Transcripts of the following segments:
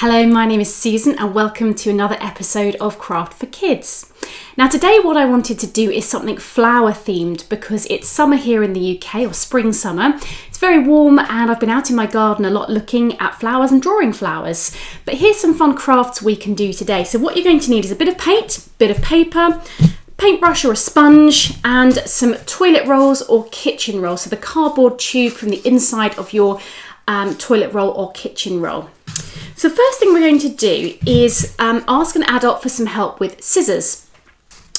Hello, my name is Susan and welcome to another episode of Craft for Kids. Now today what I wanted to do is something flower themed because it's summer here in the UK, or spring summer. It's very warm and I've been out in my garden a lot looking at flowers and drawing flowers. But here's some fun crafts we can do today. So what you're going to need is a bit of paint, bit of paper, paintbrush or a sponge, and some toilet rolls or kitchen rolls. So the cardboard tube from the inside of your toilet roll or kitchen roll. So the first thing we're going to do is ask an adult for some help with scissors.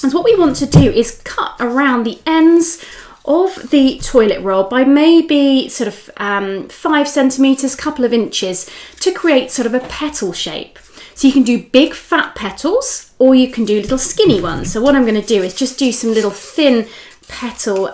And what we want to do is cut around the ends of the toilet roll by maybe sort of 5 centimetres, couple of inches, to create sort of a petal shape. So you can do big fat petals or you can do little skinny ones. So what I'm going to do is just do some little thin petal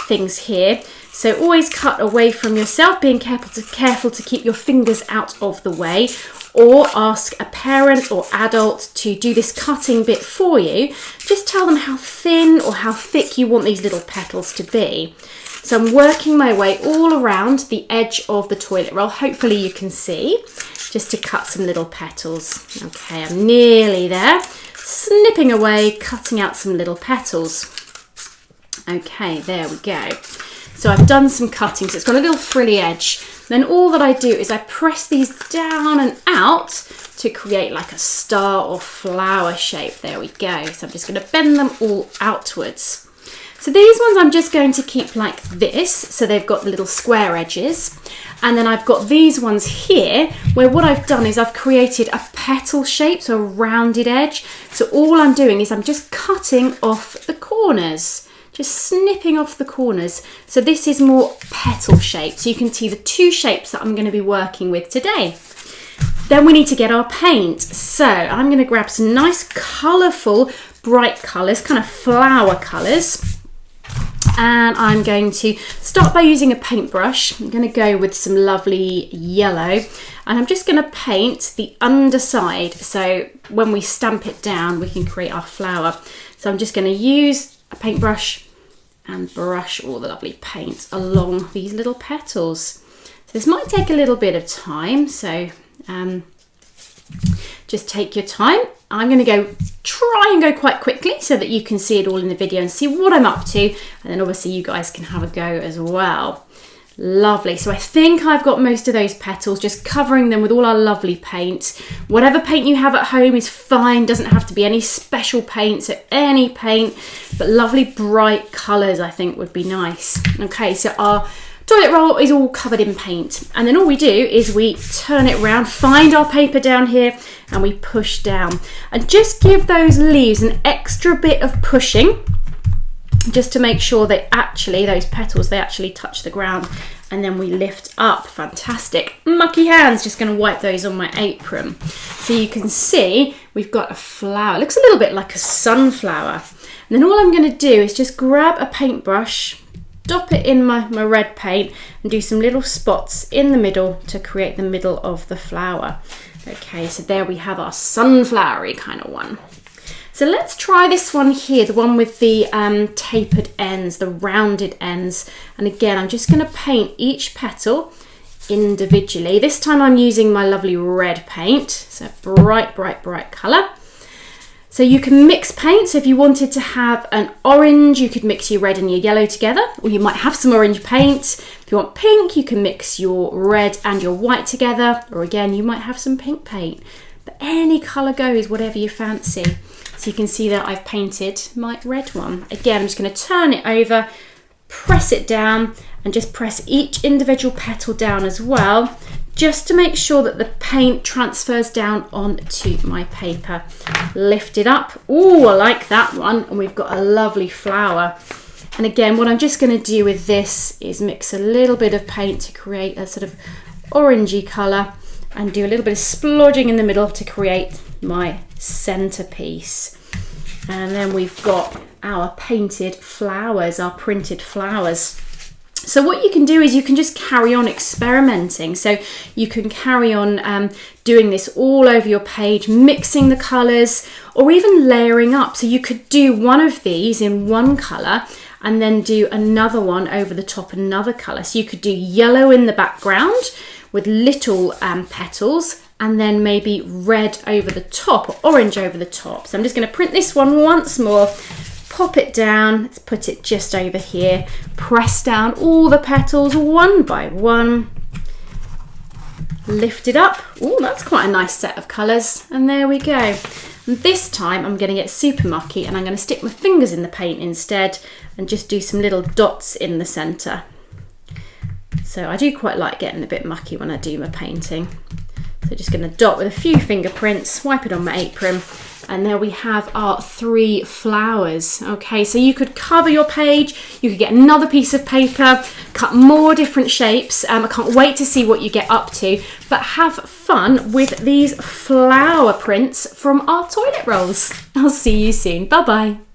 things here. So always cut away from yourself, being careful to keep your fingers out of the way, or ask a parent or adult to do this cutting bit for you. Just tell them how thin or how thick you want these little petals to be. So I'm working my way all around the edge of the toilet roll. Hopefully you can see, just to cut some little petals. Okay, I'm nearly there. Snipping away, cutting out some little petals. Okay, there we go. So I've done some cutting, so it's got a little frilly edge. Then all that I do is I press these down and out to create like a star or flower shape. There we go. So I'm just going to bend them all outwards. So these ones I'm just going to keep like this. So they've got the little square edges. And then I've got these ones here where what I've done is I've created a petal shape, so a rounded edge. So all I'm doing is I'm just cutting off the corners. Just snipping off the corners. So this is more petal shape. So you can see the two shapes that I'm going to be working with today. Then we need to get our paint. So I'm going to grab some nice colourful, bright colours, kind of flower colours. And I'm going to start by using a paintbrush. I'm going to go with some lovely yellow. And I'm just going to paint the underside. So when we stamp it down, we can create our flower. So I'm just going to use a paintbrush and brush all the lovely paint along these little petals. So this might take a little bit of time, so just take your time. I'm going to try and go quite quickly so that you can see it all in the video and see what I'm up to, and then obviously you guys can have a go as well. Lovely. So I think I've got most of those petals, just covering them with all our lovely paint. Whatever paint you have at home is fine, doesn't have to be any special paint, so any paint, but lovely bright colours I think would be nice. Okay, so our toilet roll is all covered in paint, and then all we do is we turn it round, find our paper down here, and we push down. And just give those leaves an extra bit of pushing, just to make sure that those petals, they actually touch the ground, and then we lift up. Fantastic. Mucky hands, just going to wipe those on my apron. So you can see we've got a flower. It looks a little bit like a sunflower. And then all I'm going to do is just grab a paintbrush, dop it in my red paint, and do some little spots in the middle to create the middle of the flower. Okay, so there we have our sunflowery kind of one. So let's try this one here, the one with the tapered ends, the rounded ends. And again, I'm just going to paint each petal individually. This time I'm using my lovely red paint, so bright, bright, bright colour. So you can mix paint. So if you wanted to have an orange, you could mix your red and your yellow together, or you might have some orange paint. If you want pink, you can mix your red and your white together, or again, you might have some pink paint. But any colour goes, whatever you fancy. So you can see that I've painted my red one. Again, I'm just going to turn it over, press it down, and just press each individual petal down as well, just to make sure that the paint transfers down onto my paper. Lift it up. Oh, I like that one. And we've got a lovely flower. And again, what I'm just going to do with this is mix a little bit of paint to create a sort of orangey colour, and do a little bit of splodging in the middle to create my centerpiece. And then we've got our painted flowers, our printed flowers. So what you can do is you can just carry on experimenting. So you can carry on doing this all over your page, mixing the colors, or even layering up. So you could do one of these in one color and then do another one over the top, another color. So you could do yellow in the background with little petals, and then maybe red over the top or orange over the top. So I'm just going to print this one once more, pop it down, let's put it just over here, press down all the petals one by one, lift it up. Oh, that's quite a nice set of colours, and there we go. And this time I'm going to get super mucky and I'm going to stick my fingers in the paint instead and just do some little dots in the centre. So I do quite like getting a bit mucky when I do my painting. So just going to dot with a few fingerprints, wipe it on my apron, and there we have our 3 flowers. Okay, so you could cover your page, you could get another piece of paper, cut more different shapes. I can't wait to see what you get up to, but have fun with these flower prints from our toilet rolls. I'll see you soon. Bye bye.